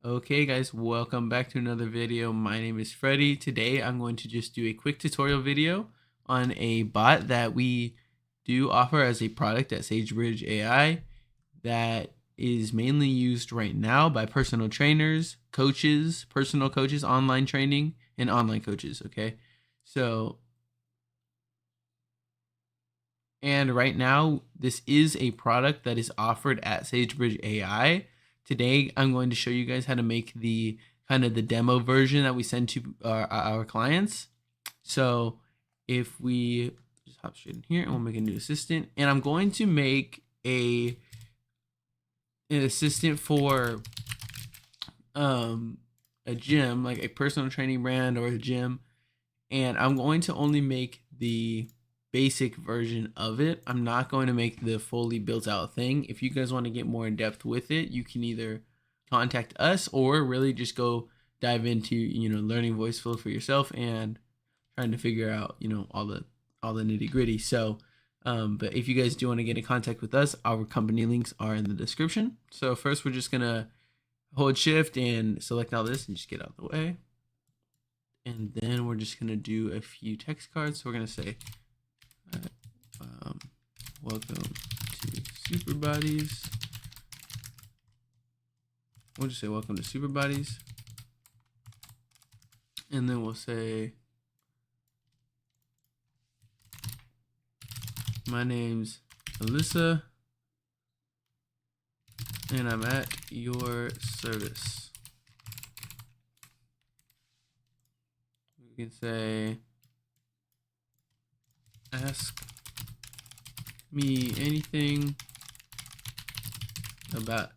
Okay guys, welcome back to another video. My name is Freddie. Today I'm going to just do a quick tutorial video on a bot that we do offer as a product at SageBridgeAI that is mainly used right now by personal trainers, coaches, personal coaches, online training, and online coaches, okay? And right now, this is a product that is offered at SageBridgeAI. Today, I'm going to show you guys how to make the kind of the demo version that we send to our clients. So if we just hop straight in here and we'll make a new assistant, and I'm going to make an assistant for a gym, like a personal training brand or a gym, and I'm going to only make the basic version of it. I'm not going to make the fully built out thing. If you guys want to get more in depth with it, you can either contact us or really just go dive into, learning voice flow for yourself and trying to figure out, all the nitty gritty. So, but if you guys do want to get in contact with us, our company links are in the description. So first we're just going to hold shift and select all this and just get out of the way. And then we're just going to do a few text cards. So we're going to say, welcome to Super Bodies. We'll just say welcome to Super Bodies. And then we'll say, my name's Alyssa, and I'm at your service. We can say, ask me anything about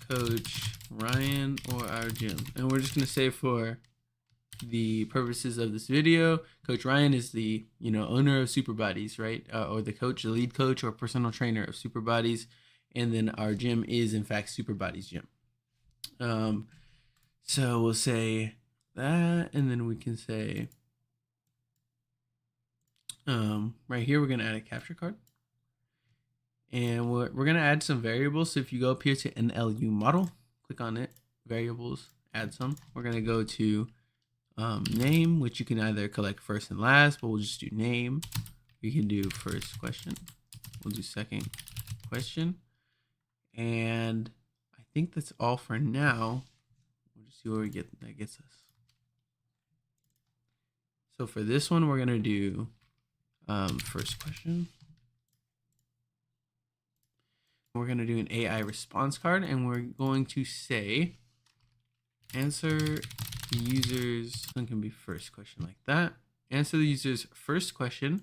Coach Ryan or our gym. And we're just going to say, for the purposes of this video, Coach Ryan is the owner of Super Bodies, right? Or the coach, the lead coach or personal trainer of Super Bodies. And then our gym is in fact Super Bodies Gym. So we'll say that, and then we can say, right here, we're going to add a capture card. And we're going to add some variables. So if you go up here to NLU model, click on it, variables, add some. We're going to go to name, which you can either collect first and last, but we'll just do name. We can do first question. We'll do second question. And I think that's all for now. We'll just see where we get that gets us. So for this one, we're going to do first question. We're going to do an AI response card, and we're going to say, answer the user's, one can be first question like that. Answer the user's first question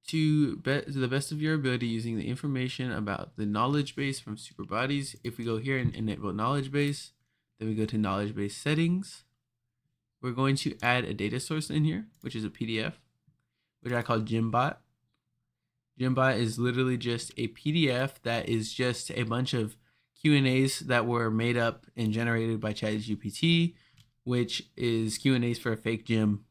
to the best of your ability using the information about the knowledge base from Super Bodies. If we go here and enable knowledge base, then we go to knowledge base settings. We're going to add a data source in here, which is a PDF, which I call GymBot. GymBot is literally just a PDF that is just a bunch of Q&As that were made up and generated by ChatGPT, which is Q&As for a fake gym,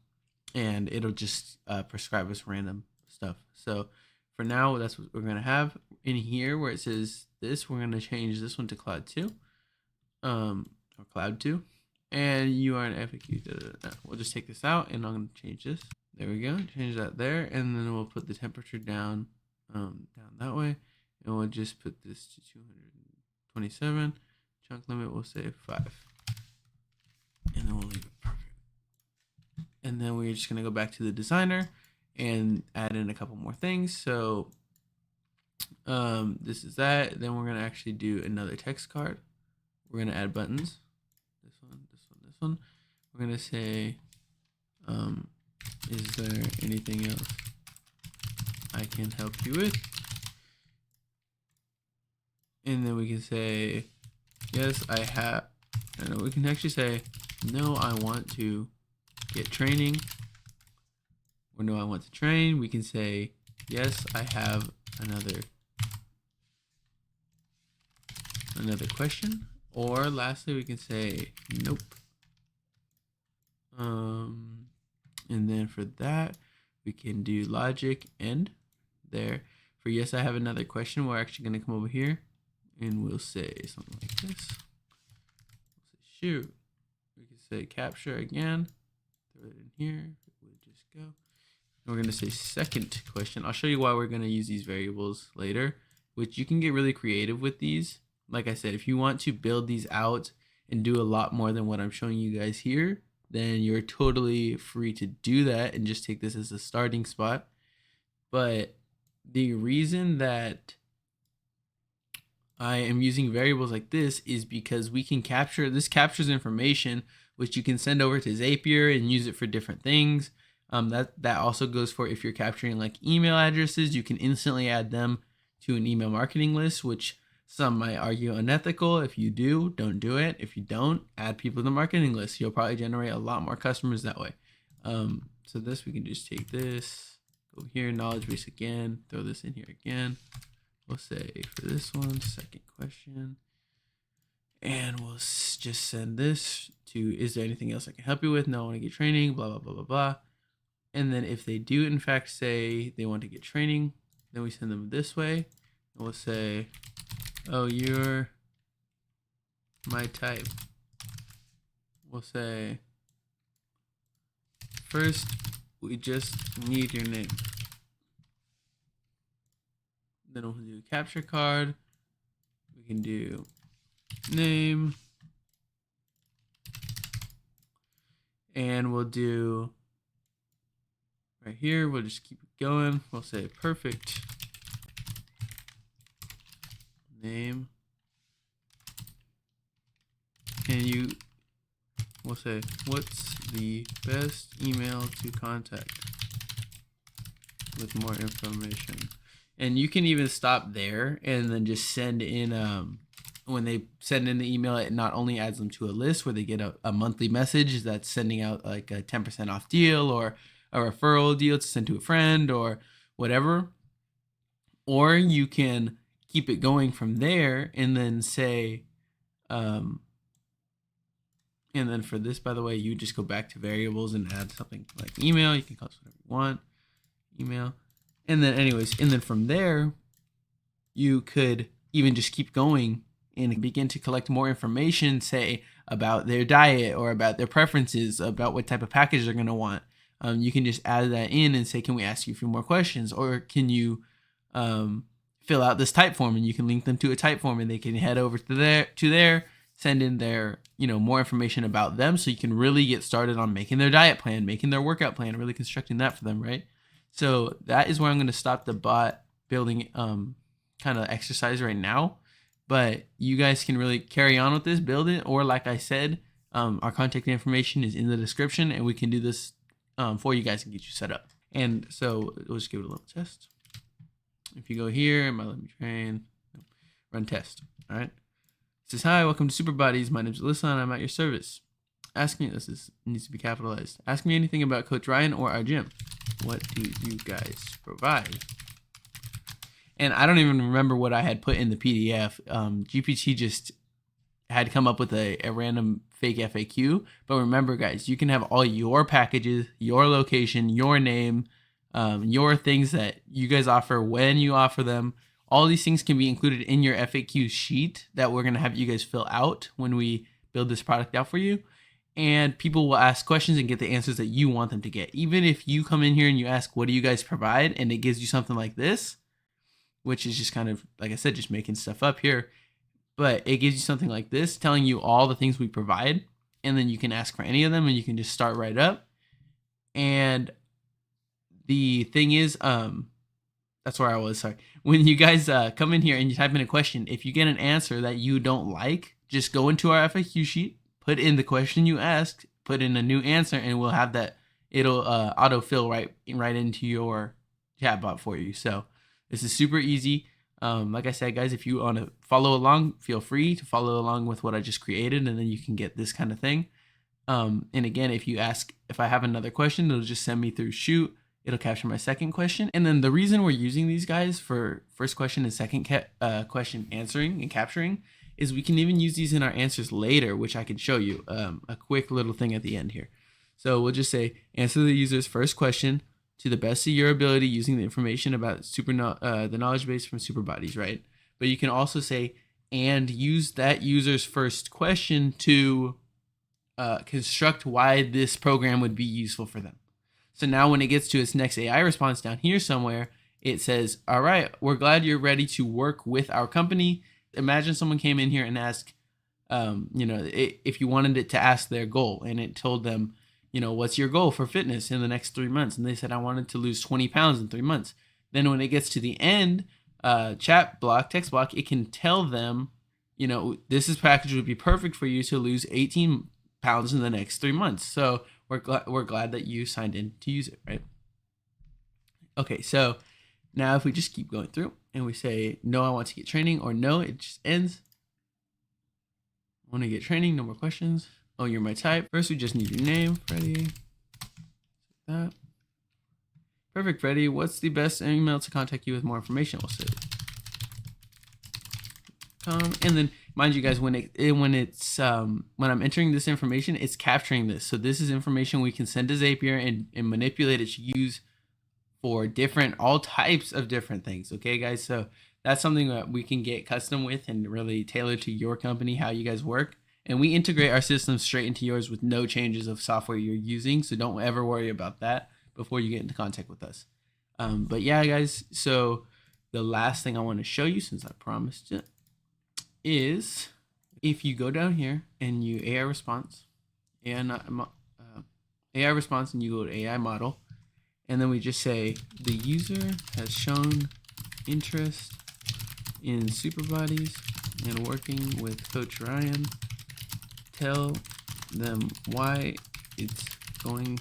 and it'll just prescribe us random stuff. So for now, that's what we're going to have in here. Where it says this, we're going to change this one to Cloud 2, or Cloud 2, and you are an FAQ. We'll just take this out, and I'm going to change this. There we go. Change that there, and then we'll put the temperature down that way, and we'll just put this to 227. Chunk limit, we'll say 5, and then we'll leave it perfect. And then we're just gonna go back to the designer and add in a couple more things. So this is that. Then we're gonna actually do another text card. We're gonna add buttons. This one, this one, this one. We're gonna say, is there anything else I can help you with? And then we can say, yes, I have. And we can actually say, no, I want to get training. Or no, I want to train. We can say, yes, I have another question. Or lastly, we can say, nope. And then for that, we can do logic end there. For yes, I have another question, we're actually going to come over here and we'll say something like this. We'll say shoot. We can say capture again. Throw it in here. We'll just go. And we're going to say second question. I'll show you why we're going to use these variables later, which you can get really creative with these. Like I said, if you want to build these out and do a lot more than what I'm showing you guys here, then you're totally free to do that and just take this as a starting spot. But the reason that I am using variables like this is because we can captures information which you can send over to Zapier and use it for different things. That also goes for if you're capturing like email addresses, you can instantly add them to an email marketing list, which some might argue unethical. If you do, don't do it. If you don't, add people to the marketing list. You'll probably generate a lot more customers that way. So this, we can just take this, go here, knowledge base again, throw this in here again. We'll say for this one, second question. And we'll just send this to, is there anything else I can help you with? No, I want to get training, blah, blah, blah, blah, blah. And then if they do in fact say they want to get training, then we send them this way. And we'll say, oh, you're my type. We'll say, first, we just need your name. Then we'll do capture card. We can do name. And we'll do right here, we'll just keep it going. We'll say perfect name. And we'll say, what's the best email to contact with more information? And you can even stop there and then just send in, when they send in the email, it not only adds them to a list where they get a monthly message that's sending out like a 10% off deal or a referral deal to send to a friend or whatever. Or you can keep it going from there and then say, and then for this, by the way, you just go back to variables and add something like email. You can call it whatever you want, email. And then anyways, and then from there, you could even just keep going and begin to collect more information, say about their diet or about their preferences, about what type of package they're going to want. You can just add that in and say, can we ask you a few more questions? Or can you fill out this type form, and you can link them to a type form and they can head over to there, send in their, more information about them. So you can really get started on making their diet plan, making their workout plan, really constructing that for them, right? So that is where I'm going to stop the bot building kind of exercise right now. But you guys can really carry on with this, build it, or like I said, our contact information is in the description, and we can do this for you guys and get you set up. And so we'll just give it a little test. If you go here, it might let me train, run test. All right. It says, hi, welcome to Super Bodies. My name's Alyssa and I'm at your service. Ask me, needs to be capitalized. Ask me anything about Coach Ryan or our gym. What do you guys provide? And I don't even remember what I had put in the PDF. GPT just had come up with a random fake FAQ. But remember, guys, you can have all your packages, your location, your name, your things that you guys offer when you offer them. All these things can be included in your FAQ sheet that we're going to have you guys fill out when we build this product out for you. And people will ask questions and get the answers that you want them to get. Even if you come in here and you ask, what do you guys provide? And it gives you something like this, which is just kind of, like I said, just making stuff up here. But it gives you something like this, telling you all the things we provide. And then you can ask for any of them and you can just start right up. And the thing is, that's where I was, sorry. When you guys come in here and you type in a question, if you get an answer that you don't like, just go into our FAQ sheet, put in the question you asked, put in a new answer, and we'll have that. It'll autofill right into your chatbot for you. So this is super easy. Like I said, guys, if you want to follow along, feel free to follow along with what I just created, and then you can get this kind of thing. And again, if you ask if I have another question, it'll just send me through Shoot. It'll capture my second question. And then the reason we're using these guys for first question and second question answering and capturing is we can even use these in our answers later, which I can show you a quick little thing at the end here. So we'll just say, answer the user's first question to the best of your ability using the information about the knowledge base from Super Bodies, right? But you can also say, and use that user's first question to construct why this program would be useful for them. So now when it gets to its next AI response down here somewhere, it says, all right, we're glad you're ready to work with our company. Imagine someone came in here and asked, if you wanted it to ask their goal, and it told them, what's your goal for fitness in the next 3 months? And they said, I wanted to lose 20 pounds in 3 months. Then when it gets to the end, text block, it can tell them, this package would be perfect for you to lose 18 pounds in the next 3 months. So we're glad that you signed in to use it, right? Okay, so now if we just keep going through and we say, no, I want to get training, or no, it just ends. I want to get training, no more questions. Oh, you're my type. First, we just need your name, Freddie. That. Perfect, Freddie. What's the best email to contact you with more information? We'll say. And then, mind you guys, when I'm entering this information, it's capturing this. So this is information we can send to Zapier and manipulate it to use for all types of different things. Okay, guys. So that's something that we can get custom with and really tailor to your company, how you guys work. And we integrate our system straight into yours with no changes of software you're using. So don't ever worry about that before you get into contact with us. But yeah, guys, so the last thing I want to show you, since I promised it, is if you go down here and you AI response and you go to AI model, and then we just say the user has shown interest in super bodies and working with Coach Ryan. Tell them why it's going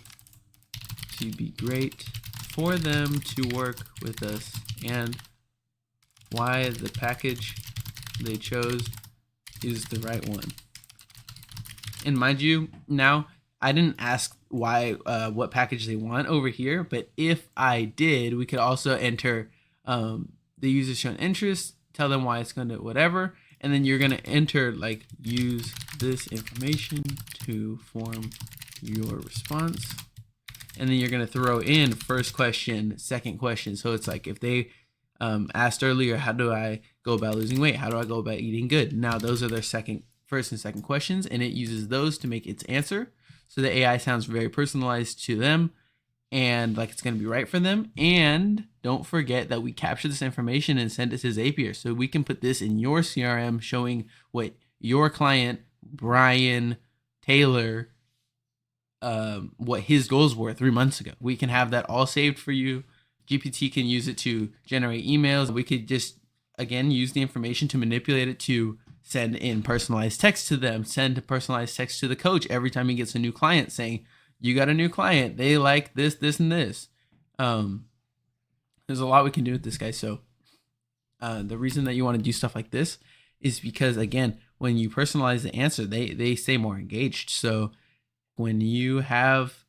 to be great for them to work with us and why the package they chose is the right one. And mind you, now I didn't ask why what package they want over here, but if I did, we could also enter the user shown interest, tell them why it's going to whatever, and then you're going to enter like use this information to form your response. And then you're going to throw in first question, second question. So it's like if they asked earlier, how do I go about losing weight? How do I go about eating good? Now those are their first and second questions, and it uses those to make its answer. So the AI sounds very personalized to them and like it's going to be right for them. And don't forget that we capture this information and send it to Zapier. So we can put this in your CRM showing what your client, Brian Taylor, what his goals were 3 months ago. We can have that all saved for you. GPT can use it to generate emails. We could just, again, use the information to manipulate it to send in personalized text to them, send personalized text to the coach every time he gets a new client saying, you got a new client. They like this, this, and this. There's a lot we can do with this, guy. So the reason that you want to do stuff like this is because, again, when you personalize the answer, they stay more engaged. So when you have,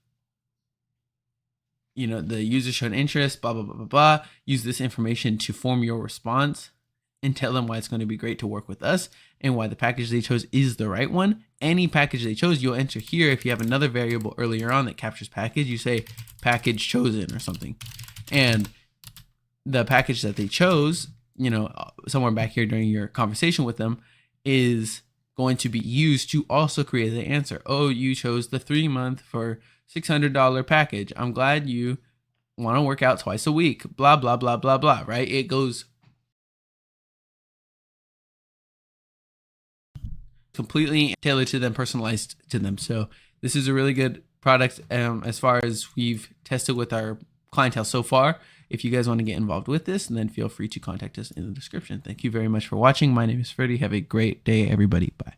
the user shown interest, blah, blah, blah, blah, blah, use this information to form your response and tell them why it's going to be great to work with us and why the package they chose is the right one. Any package they chose, you'll enter here. If you have another variable earlier on that captures package, you say package chosen or something. And the package that they chose, somewhere back here during your conversation with them, is going to be used to also create the answer. Oh, you chose the 3-month for $600 package. I'm glad you want to work out twice a week. Blah, blah, blah, blah, blah, right? It goes completely tailored to them, personalized to them. So this is a really good product as far as we've tested with our clientele so far. If you guys want to get involved with this, then feel free to contact us in the description. Thank you very much for watching. My name is Freddie. Have a great day, everybody. Bye.